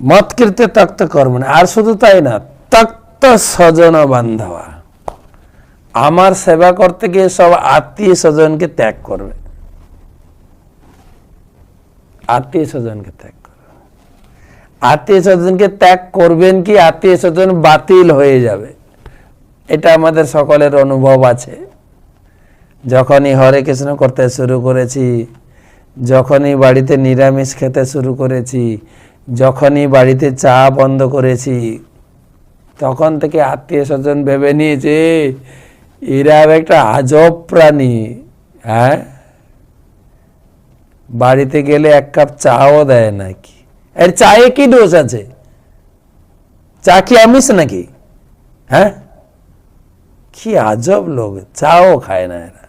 মৎকৃতে তক্ত কর্মণি। আর শুধু তাই না, তক্ত স্বজন বান্ধবা, আমার সেবা করতে গিয়ে সব আত্মীয় স্বজনকে ত্যাগ করবে, আত্মীয় স্বজনকে ত্যাগ করবে। আত্মীয় স্বজনকে ত্যাগ করবেন কি আত্মীয় স্বজন বাতিল হয়ে যাবে, এটা আমাদের সকলের অনুভব আছে। যখনই হরে কৃষ্ণ করতে শুরু করেছি, যখনই বাড়িতে নিরামিষ খেতে শুরু করেছি, যখনই বাড়িতে চা বন্ধ করেছি, তখন থেকে আত্মীয় স্বজন ভেবে নিয়েছে এরা একটা আজব প্রাণী। হ্যাঁ, বাড়িতে গেলে এক কাপ চাও দেয় নাকি? এর চায়ে কি দোষ আছে? চা কি আমিষ নাকি? হ্যাঁ, কি আজব লোক, চাও খায় না এরা।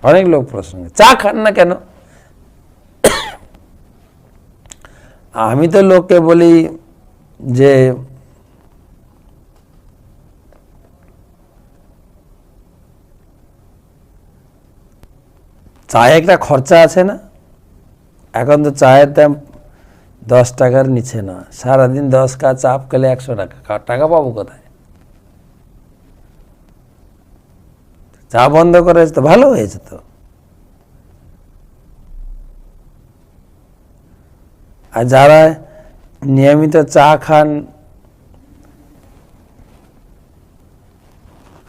অনেক লোক প্রশ্ন, চা খান না কেন? আমি তো লোককে বলি যে চায়ে একটা খরচা আছে না। এখন তো চায়ের দাম 10 টাকার নিচে না, সারাদিন 10 কাপ চা খেলে 100 টাকা, টাকা পাবো কোথায়? চা বন্ধ করে তো ভালো হয়েছে তো। আর যারা নিয়মিত চা খান,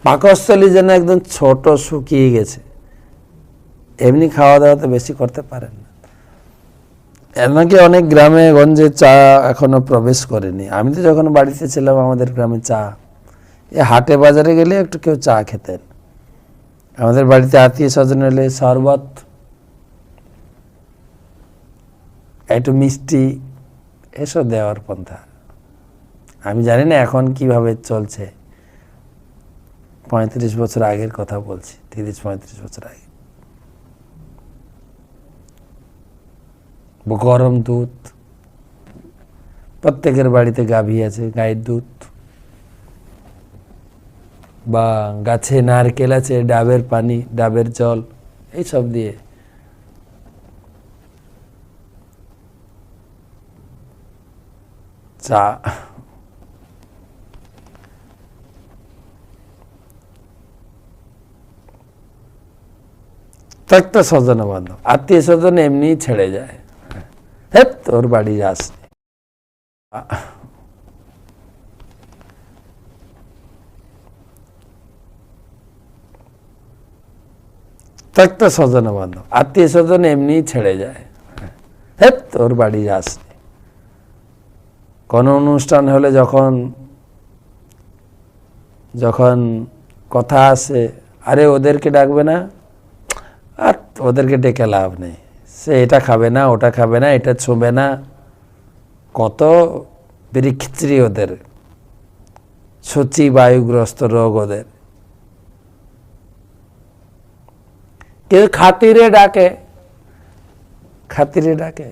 পাকস্থলী যেন একদম ছোট শুকিয়ে গেছে, এমনি খাওয়া দাওয়া তো বেশি করতে পারেন না। এমনকি অনেক গ্রামে গঞ্জে চা এখনো প্রবেশ করেনি। আমি তো যখন বাড়িতে ছিলাম আমাদের গ্রামে চা, হাটে বাজারে গেলে একটু কেউ চা খেতেন। আমাদের বাড়িতে আত্মীয় স্বজন এলে শরবত, একটু মিষ্টি, এসব দেওয়ার পন্থা। আমি জানি না এখন কিভাবে চলছে, 35 বছর আগের কথা বলছি, 30-35 বছর আগে। গরম দুধ, প্রত্যেকের বাড়িতে গাভী আছে, গায়ের দুধ, বা গাছে নারকেল আছে, ডাবের পানি, ডাবের জল, এইসব দিয়ে চা। ত্যক্ত স্বজন বান্ধব, আত্মীয় স্বজন এমনি ছেড়ে যায়, হ্যাঁ তোর বাড়ি যাস। ত্যক্ত স্বজন বান্ধব, আত্মীয় স্বজন এমনি ছেড়ে যায়, হ্যাঁ তোর বাড়ি যাস। কোনো অনুষ্ঠান হলে যখন যখন কথা আসে, আরে ওদেরকে ডাকবে না, আর ওদেরকে ডেকে লাভ নেই, সে এটা খাবে না, ওটা খাবে না, এটা ছুঁবে না, কত বিরিখিচড়ি ওদের, সূচি বায়ুগ্রস্ত রোগ ওদের। কেউ খাতিরে ডাকে, খাতিরে ডাকে,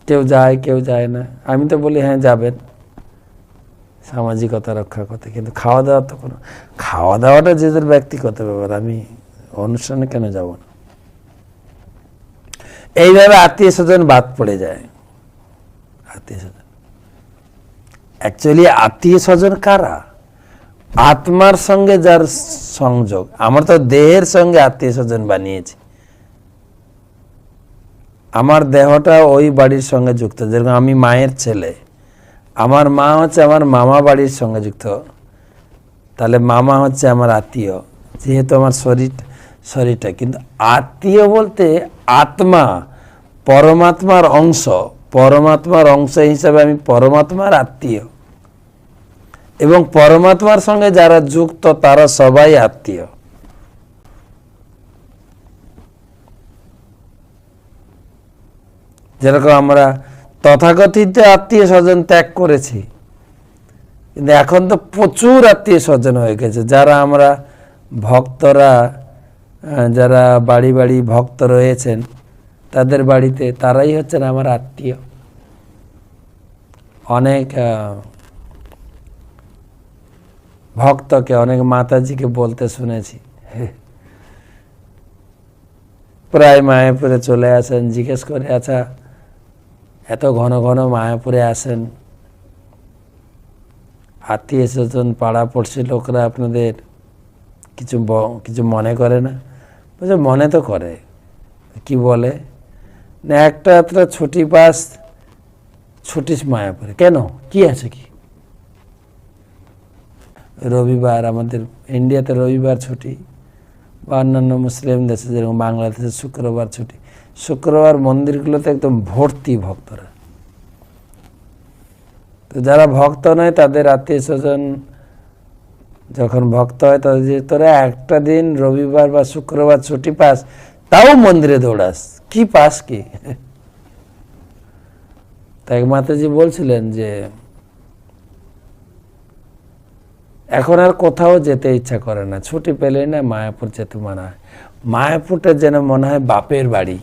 কেউ যায় কেউ যায় না। আমি তো বলি হ্যাঁ যাবেন, সামাজিকতা রক্ষা করতে, কিন্তু খাওয়া দাওয়া তো কোনো, খাওয়া দাওয়াটা যে যার ব্যক্তিগত ব্যাপার, আমি অনুষ্ঠানে কেন যাব না? এইভাবে আত্মীয় স্বজন বাদ পড়ে যায়। আত্মীয় স্বজন অ্যাকচুয়ালি আত্মীয় স্বজন কারা? আত্মার সঙ্গে যার সংযোগ। আমার তো দেহের সঙ্গে আত্মীয় স্বজন বানিয়েছি, আমার দেহটা ওই বাড়ির সঙ্গে যুক্ত। যেরকম আমি মায়ের ছেলে, আমার মা হচ্ছে আমার মামা বাড়ির সঙ্গে যুক্ত, তাহলে মামা হচ্ছে আমার আত্মীয়, যেহেতু আমার শরীরটা। কিন্তু আত্মীয় বলতে আত্মা, পরমাত্মার অংশ, পরমাত্মার অংশ হিসাবে আমি পরমাত্মার আত্মীয়, এবং পরমাত্মার সঙ্গে যারা যুক্ত তারা সবাই আত্মীয়। যেরকম আমরা তথাকথিত আত্মীয় স্বজন ত্যাগ করেছি, কিন্তু এখন তো প্রচুর আত্মীয় স্বজন হয়ে গেছে। যারা আমরা ভক্তরা, যারা বাড়ি বাড়ি ভক্ত রয়েছেন, তাদের বাড়িতে তারাই হচ্ছেন আমার আত্মীয়। অনেক ভক্তকে, অনেক মাতাজিকে বলতে শুনেছি, প্রায় মায়াপুরে চলে আসেন, জিজ্ঞেস করে আচ্ছা এত ঘন ঘন মায়াপুরে আসেন, আত্মীয় স্বজন পাড়া পড়শি লোকরা আপনাদের কিছু মনে করে না? বলছে মনে তো করে। কি বলে না, একটা ছুটি পাস, ছুটিস মায়াপুরে, কেন কি আছে কি? রবিবার, আমাদের ইন্ডিয়াতে রবিবার ছুটি, বা অন্যান্য মুসলিম দেশে যেরকম বাংলাদেশে শুক্রবার ছুটি। শুক্রবার মন্দিরগুলোতে একদম ভর্তি ভক্তরা। তো যারা ভক্ত নয় তাদের আত্মীয় স্বজন যখন ভক্ত হয় তাদের যে তোরা একটা দিন রবিবার বা শুক্রবার ছুটি পাস, তাও মন্দিরে দৌড়াস, কি পাস কি? তাই মাতাজি বলছিলেন যে এখন আর কোথাও যেতে ইচ্ছা করে না, ছুটি পেলে না মায়াপুর যেতে মনে হয়। মায়াপুরটা যেন মনে হয় বাপের বাড়ি।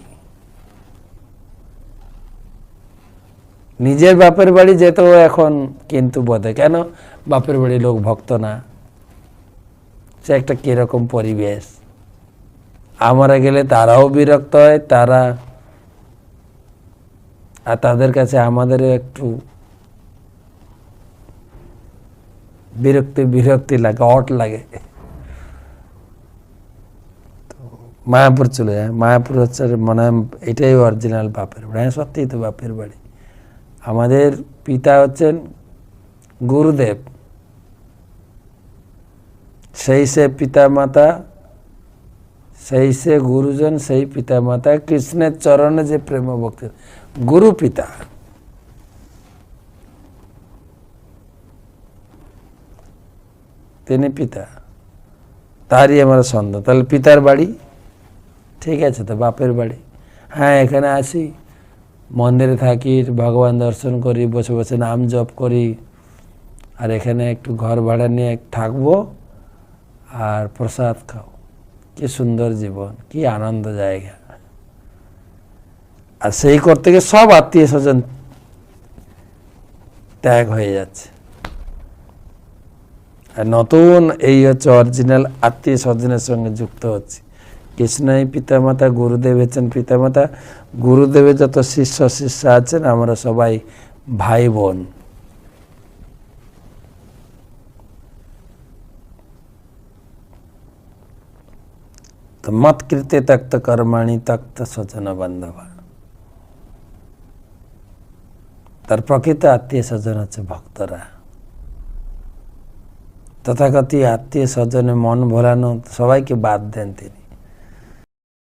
নিজের বাপের বাড়ি যেতেও এখন কিন্তু বোধে, কেন বাপের বাড়ি লোক ভক্ত না, সে একটা কিরকম পরিবেশ। আমরা গেলে তারাও বিরক্ত হয়, আর তাদের কাছে আমাদের একটু বিরক্তি লাগে, অট লাগে। মায়াপুর চলে যায়, মায়াপুর হচ্ছে মনে হয় এটাই অরিজিনাল বাপের বাড়ি। হ্যাঁ সত্যিই তো বাপের বাড়ি। আমাদের পিতা হচ্ছেন গুরুদেব, সেই সে পিতা মাতা, সেই সে গুরুজন, সেই পিতা মাতা, কৃষ্ণের চরণে যে প্রেম ভক্তি, গুরু পিতা। তিনি পিতা, তারই আমরা সন্তান। তাহলে পিতার বাড়ি ঠিক আছে, তো বাপের বাড়ি। হ্যাঁ এখানে আসি, মন্দিরে থাকি, ভগবান দর্শন করি, বসে বসে নাম জপ করি, আর এখানে একটু ঘর ভাড়া নিয়ে থাকবো আর প্রসাদ খাও। কি সুন্দর জীবন, কি আনন্দ জায়গা। আর সেই করতে গিয়ে সব আত্মীয় স্বজন ত্যাগ হয়ে যাচ্ছে। আর নতুন এই হচ্ছে অরিজিনাল আত্মীয় স্বজনের সঙ্গে যুক্ত হচ্ছে। কৃষ্ণই পিতামাতা, গুরুদেব হচ্ছেন পিতামাতা, গুরুদেবের যত শিষ্য শিষ্যা আছেন আমরা সবাই ভাই বোন। তো মত কৃতে তক্ত কর্মাণি তক্ত স্বজন বান্ধবা। তার প্রকৃত আত্মীয় স্বজন হচ্ছে ভক্তরা। তথাকথিত আত্মীয় স্বজনে মন ভোলানো সবাইকে বাদ দেন তিনি।